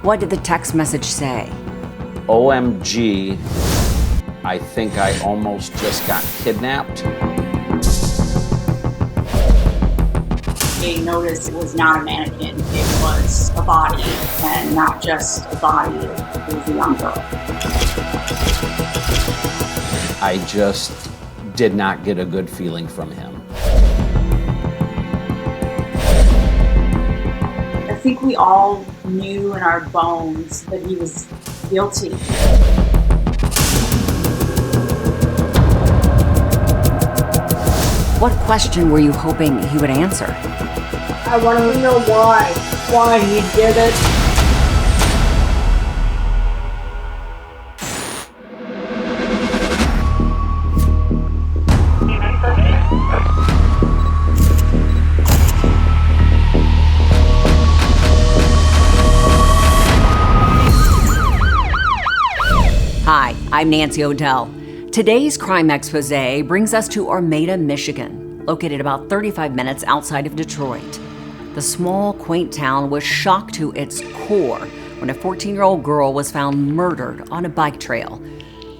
What did the text message say? OMG, I think I almost just got kidnapped. They noticed it was not a mannequin, it was a body, and not just a body, it was a young girl. I just did not get a good feeling from him. I think we all knew in our bones that he was guilty. What question were you hoping he would answer? I want to know why he did it. Hi, I'm Nancy O'Dell. Today's crime expose brings us to Armada, Michigan, located about 35 minutes outside of Detroit. The small, quaint town was shocked to its core when a 14-year-old girl was found murdered on a bike trail.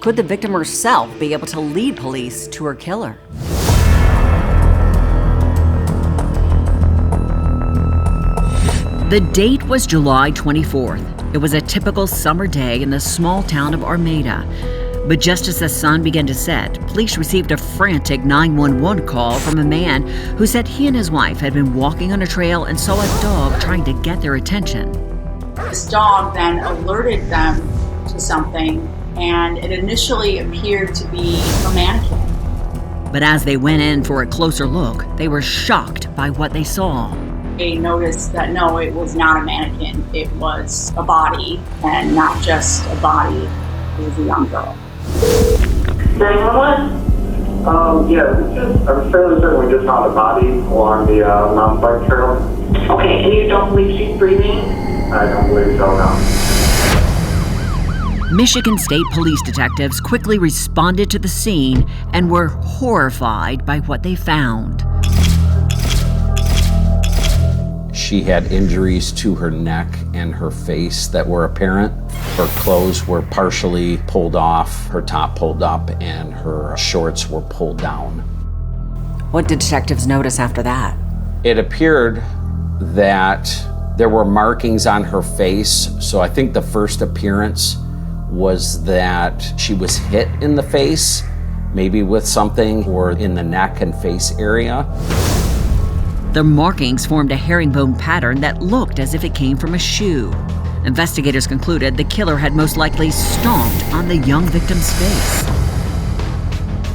Could the victim herself be able to lead police to her killer? The date was July 24th. It was a typical summer day in the small town of Armada. But just as the sun began to set, police received a frantic 911 call from a man who said he and his wife had been walking on a trail and saw a dog trying to get their attention. This dog then alerted them to something, and it initially appeared to be a mannequin. But as they went in for a closer look, they were shocked by what they saw. They noticed that no, it was not a mannequin, it was a body, and not just a body, it was a young girl. 911? Yeah, I'm fairly certain we just found a body along the mountain bike trail. Okay, and you don't believe she's breathing? I don't believe so, no. Michigan State Police detectives quickly responded to the scene and were horrified by what they found. She had injuries to her neck and her face that were apparent. Her clothes were partially pulled off, her top pulled up, and her shorts were pulled down. What did detectives notice after that? It appeared that there were markings on her face, so I think the first appearance was that she was hit in the face, maybe with something, or in the neck and face area. The markings formed a herringbone pattern that looked as if it came from a shoe. Investigators concluded the killer had most likely stomped on the young victim's face.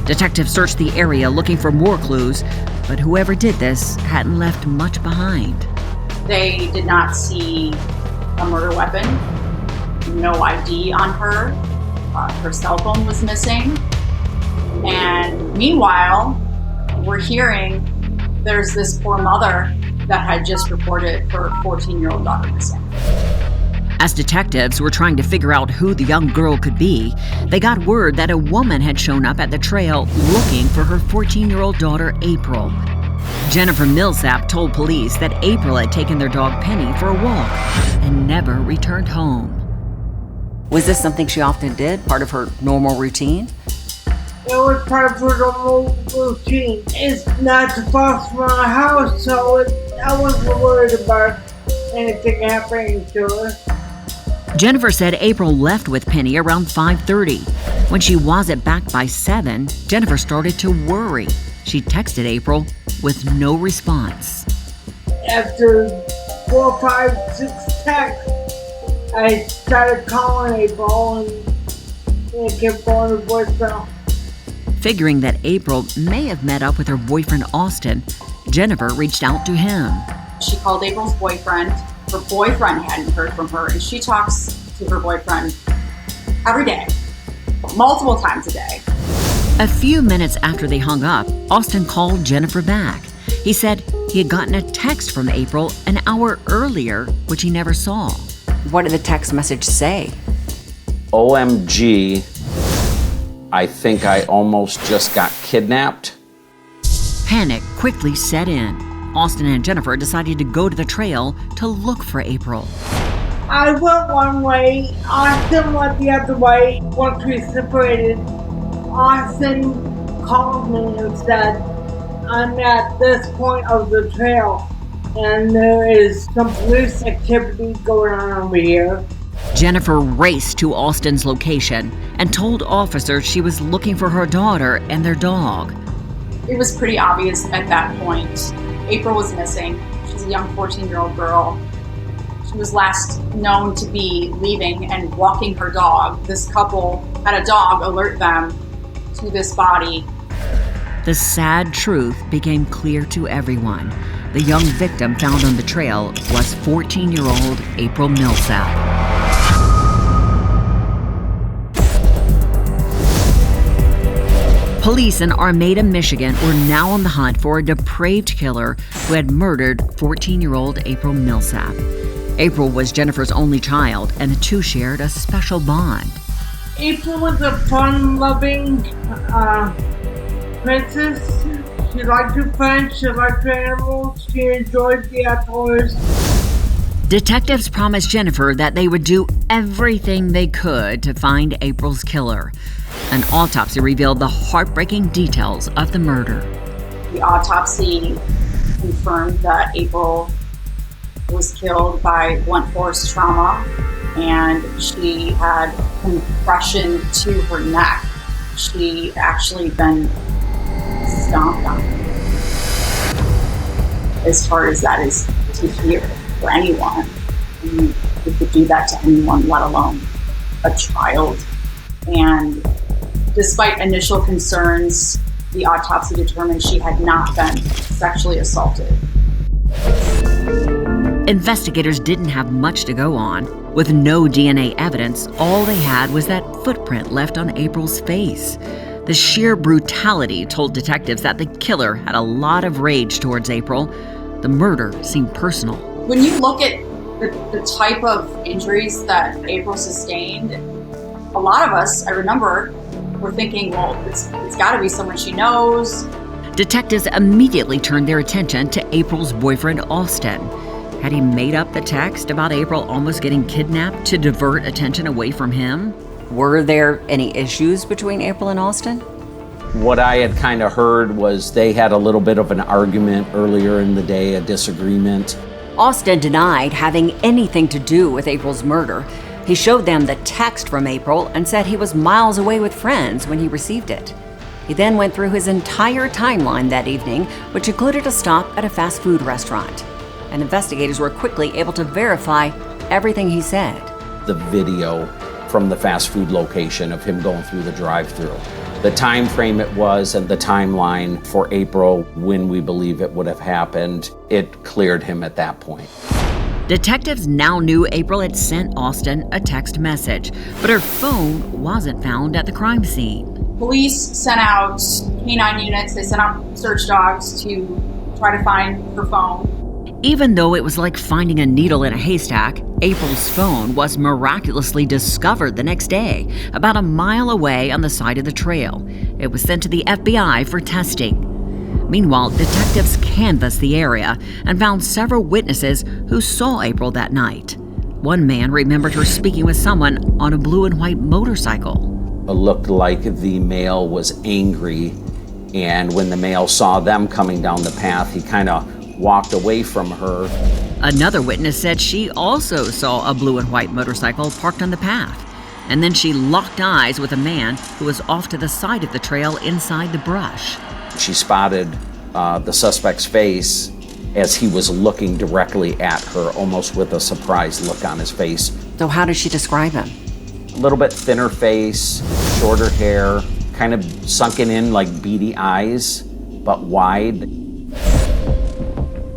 Detectives searched the area looking for more clues, but whoever did this hadn't left much behind. They did not see a murder weapon, no ID on her, her cell phone was missing, and meanwhile, we're hearing there's this poor mother that had just reported her 14-year-old daughter missing. As detectives were trying to figure out who the young girl could be, they got word that a woman had shown up at the trail looking for her 14-year-old daughter, April. April Millsap told police that April had taken their dog Penny for a walk and never returned home. Was this something she often did, part of her normal routine? It was part of her normal routine. It's not too far from our house, so I wasn't worried about anything happening to her. Jennifer said April left with Penny around 5:30. When she wasn't back by 7, Jennifer started to worry. She texted April with no response. After 4, 5, 6 texts, I started calling April and it kept going to voicemail. Figuring that April may have met up with her boyfriend Austin, Jennifer reached out to him. She called April's boyfriend. Her boyfriend hadn't heard from her, and she talks to her boyfriend every day, multiple times a day. A few minutes after they hung up, Austin called Jennifer back. He said he had gotten a text from April an hour earlier, which he never saw. What did the text message say? OMG, I think I almost just got kidnapped. Panic quickly set in. Austin and Jennifer decided to go to the trail to look for April. I went one way, Austin went the other way. Once we separated, Austin called me and said, I'm at this point of the trail and there is some police activity going on over here. Jennifer raced to Austin's location and told officers she was looking for her daughter and their dog. It was pretty obvious at that point. April was missing. She's a young 14-year-old girl. She was last known to be leaving and walking her dog. This couple had a dog alert them to this body. The sad truth became clear to everyone. The young victim found on the trail was 14-year-old April Millsap. Police in Armada, Michigan were now on the hunt for a depraved killer who had murdered 14-year-old April Millsap. April was Jennifer's only child, and the two shared a special bond. April was a fun-loving princess. She liked her friends, she liked her animals, she enjoyed the outdoors. Detectives promised Jennifer that they would do everything they could to find April's killer. An autopsy revealed the heartbreaking details of the murder. The autopsy confirmed that April was killed by blunt force trauma, and she had compression to her neck. She actually been stomped on. As hard as that is to hear for anyone, you could do that to anyone, let alone a child. And despite initial concerns, the autopsy determined she had not been sexually assaulted. Investigators didn't have much to go on. With no DNA evidence, all they had was that footprint left on April's face. The sheer brutality told detectives that the killer had a lot of rage towards April. The murder seemed personal. When you look at the type of injuries that April sustained, a lot of us, I remember, were thinking, well, it's got to be someone she knows. Detectives immediately turned their attention to April's boyfriend, Austin. Had he made up the text about April almost getting kidnapped to divert attention away from him? Were there any issues between April and Austin? What I had kind of heard was they had a little bit of an argument earlier in the day, a disagreement. Austin denied having anything to do with April's murder. He showed them the text from April and said he was miles away with friends when he received it. He then went through his entire timeline that evening, which included a stop at a fast food restaurant. And investigators were quickly able to verify everything he said. The video from the fast food location of him going through the drive-thru, the time frame it was and the timeline for April when we believe it would have happened, it cleared him at that point. Detectives now knew April had sent Austin a text message, but her phone wasn't found at the crime scene. Police sent out K-9 units, they sent out search dogs to try to find her phone. Even though it was like finding a needle in a haystack, April's phone was miraculously discovered the next day, about a mile away on the side of the trail. It was sent to the FBI for testing. Meanwhile, detectives canvassed the area and found several witnesses who saw April that night. One man remembered her speaking with someone on a blue and white motorcycle. It looked like the male was angry, and when the male saw them coming down the path, he kind of walked away from her. Another witness said she also saw a blue and white motorcycle parked on the path. And then she locked eyes with a man who was off to the side of the trail inside the brush. She spotted the suspect's face as he was looking directly at her, almost with a surprised look on his face. So how does she describe him? A little bit thinner face, shorter hair, kind of sunken in like beady eyes, but wide.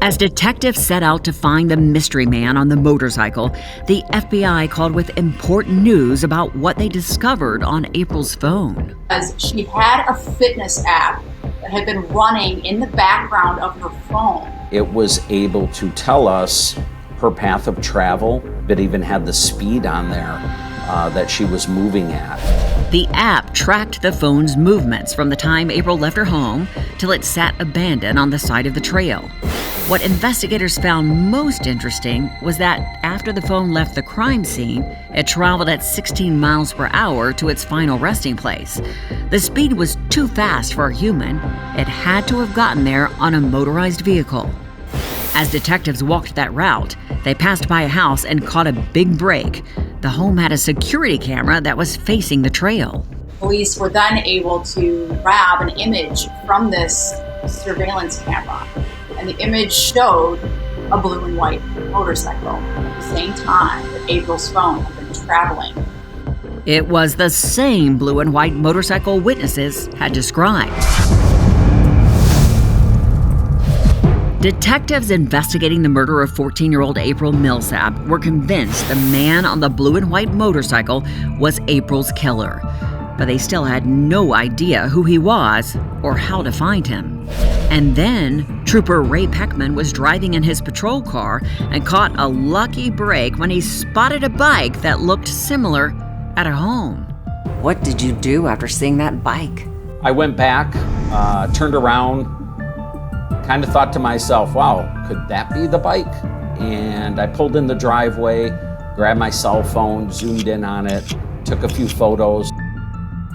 As detectives set out to find the mystery man on the motorcycle, the FBI called with important news about what they discovered on April's phone. As she had a fitness app that had been running in the background of her phone. It was able to tell us her path of travel, but even had the speed on there that she was moving at. The app tracked the phone's movements from the time April left her home till it sat abandoned on the side of the trail. What investigators found most interesting was that after the phone left the crime scene, it traveled at 16 miles per hour to its final resting place. The speed was too fast for a human. It had to have gotten there on a motorized vehicle. As detectives walked that route, they passed by a house and caught a big break. The home had a security camera that was facing the trail. Police were then able to grab an image from this surveillance camera, and the image showed a blue and white motorcycle at the same time that April's phone had been traveling. It was the same blue and white motorcycle witnesses had described. Detectives investigating the murder of 14-year-old April Millsap were convinced the man on the blue and white motorcycle was April's killer, but they still had no idea who he was or how to find him. And then, Trooper Ray Peckman was driving in his patrol car and caught a lucky break when he spotted a bike that looked similar at a home. What did you do after seeing that bike? I went back, turned around, kind of thought to myself, wow, could that be the bike? And I pulled in the driveway, grabbed my cell phone, zoomed in on it, took a few photos.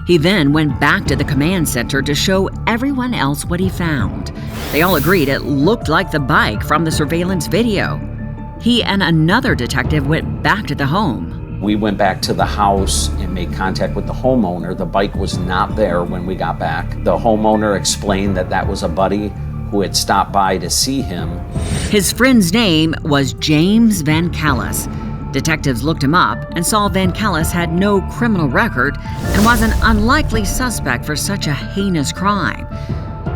He then went back to the command center to show everyone else what he found. They all agreed it looked like the bike from the surveillance video. He and another detective went back to the home. We went back to the house and made contact with the homeowner. The bike was not there when we got back. The homeowner explained that that was a buddy who had stopped by to see him. His friend's name was James Van Callis. Detectives looked him up and saw Van Callis had no criminal record and was an unlikely suspect for such a heinous crime.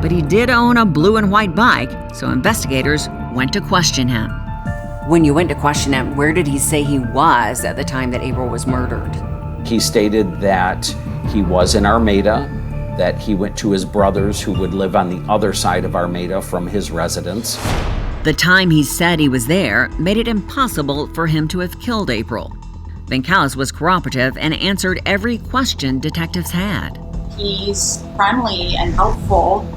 But he did own a blue and white bike, so investigators went to question him. When you went to question him, where did he say he was at the time that April was murdered? He stated that he was in Armada, that he went to his brothers who would live on the other side of Armada from his residence. The time he said he was there made it impossible for him to have killed April. Van Callis was cooperative and answered every question detectives had. He's friendly and helpful.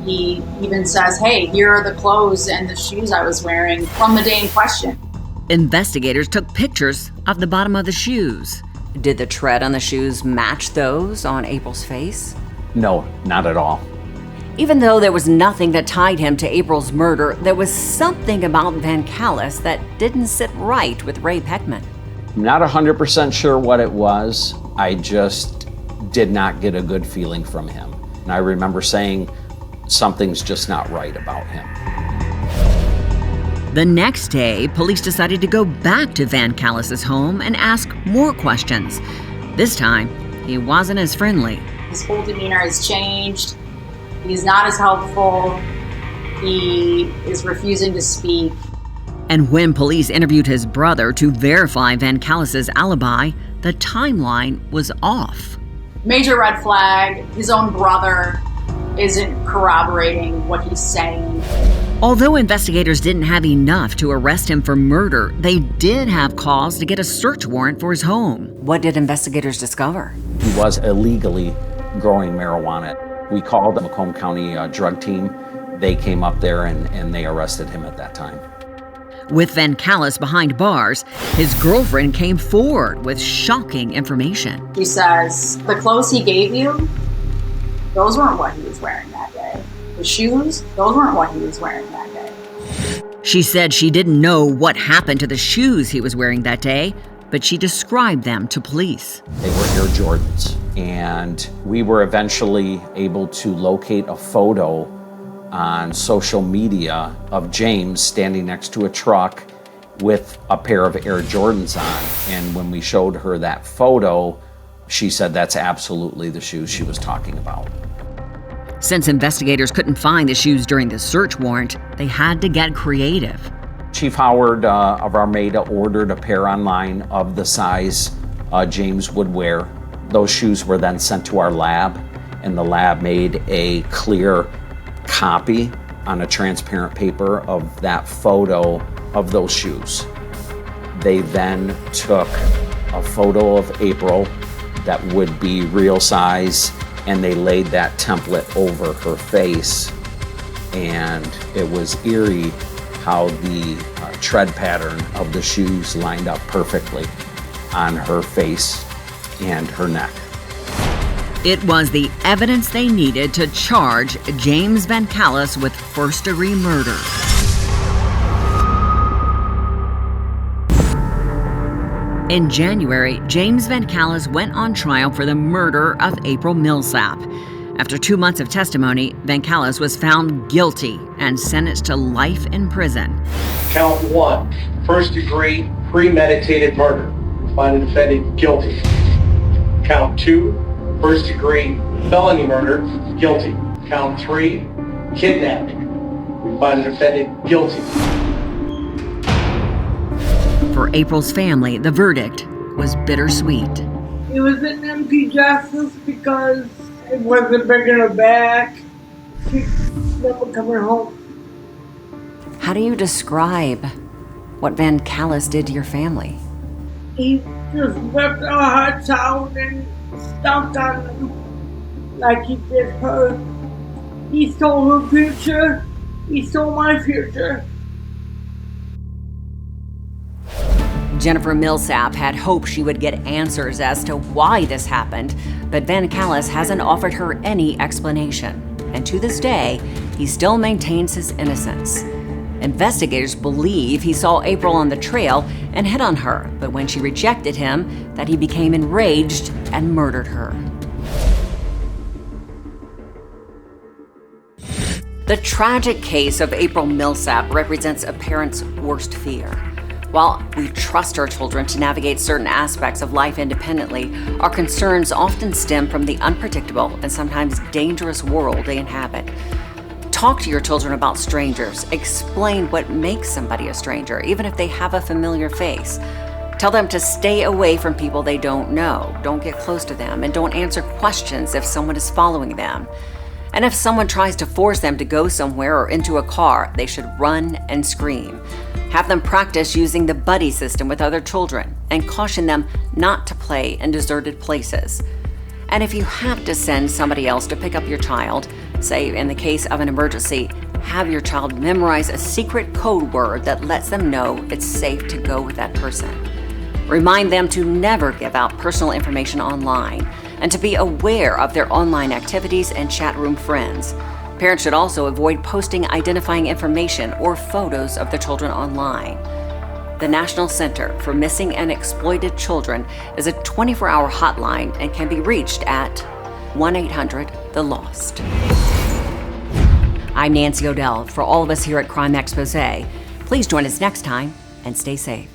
He even says, hey, here are the clothes and the shoes I was wearing from the day in question. Investigators took pictures of the bottom of the shoes. Did the tread on the shoes match those on April's face? No, not at all. Even though there was nothing that tied him to April's murder, there was something about Van Callis that didn't sit right with Ray Peckman. I'm not 100% sure what it was. I just did not get a good feeling from him. And I remember saying, something's just not right about him. The next day, police decided to go back to Van Callis's home and ask more questions. This time, he wasn't as friendly. His whole demeanor has changed. He's not as helpful. He is refusing to speak. And when police interviewed his brother to verify Van Callis's alibi, the timeline was off. Major red flag. His own brother isn't corroborating what he's saying. Although investigators didn't have enough to arrest him for murder, they did have cause to get a search warrant for his home. What did investigators discover? He was illegally growing marijuana. We called the Macomb County drug team. They came up there and they arrested him at that time. With Van Callis behind bars, his girlfriend came forward with shocking information. He says, the clothes he gave you, those weren't what he was wearing that day. The shoes, those weren't what he was wearing that day. She said she didn't know what happened to the shoes he was wearing that day, but she described them to police. They were Air Jordans. And we were eventually able to locate a photo on social media of James standing next to a truck with a pair of Air Jordans on. And when we showed her that photo, she said that's absolutely the shoes she was talking about. Since investigators couldn't find the shoes during the search warrant, they had to get creative. Chief Howard of Armada ordered a pair online of the size James would wear. Those shoes were then sent to our lab, and the lab made a clear copy on a transparent paper of that photo of those shoes. They then took a photo of April that would be real size, and they laid that template over her face and it was eerie how the tread pattern of the shoes lined up perfectly on her face and her neck. It was the evidence they needed to charge James Van Callis with first-degree murder. In January, James Van Callis went on trial for the murder of April Millsap. After 2 months of testimony, Van Callis was found guilty and sentenced to life in prison. Count 1, first-degree premeditated murder. We find the defendant guilty. Count 2, first-degree felony murder, guilty. Count 3, kidnapping. We find the defendant guilty. For April's family, the verdict was bittersweet. It was an empty justice because it wasn't bringing her back. She's never coming home. How do you describe what Van Callis did to your family? He just ripped our hearts out and stomped on them like he did her. He stole her future. He stole my future. Jennifer Millsap had hoped she would get answers as to why this happened, but Van Callis hasn't offered her any explanation. And to this day, he still maintains his innocence. Investigators believe he saw April on the trail and hit on her, but when she rejected him, that he became enraged and murdered her. The tragic case of April Millsap represents a parent's worst fear. While we trust our children to navigate certain aspects of life independently, our concerns often stem from the unpredictable and sometimes dangerous world they inhabit. Talk to your children about strangers. Explain what makes somebody a stranger, even if they have a familiar face. Tell them to stay away from people they don't know. Don't get close to them, and don't answer questions if someone is following them. And if someone tries to force them to go somewhere or into a car, they should run and scream. Have them practice using the buddy system with other children, and caution them not to play in deserted places. And if you have to send somebody else to pick up your child, say in the case of an emergency, have your child memorize a secret code word that lets them know it's safe to go with that person. Remind them to never give out personal information online, and to be aware of their online activities and chat room friends. Parents should also avoid posting identifying information or photos of their children online. The National Center for Missing and Exploited Children is a 24-hour hotline and can be reached at 1-800-THE-LOST. I'm Nancy O'Dell. For all of us here at Crime Expose, please join us next time and stay safe.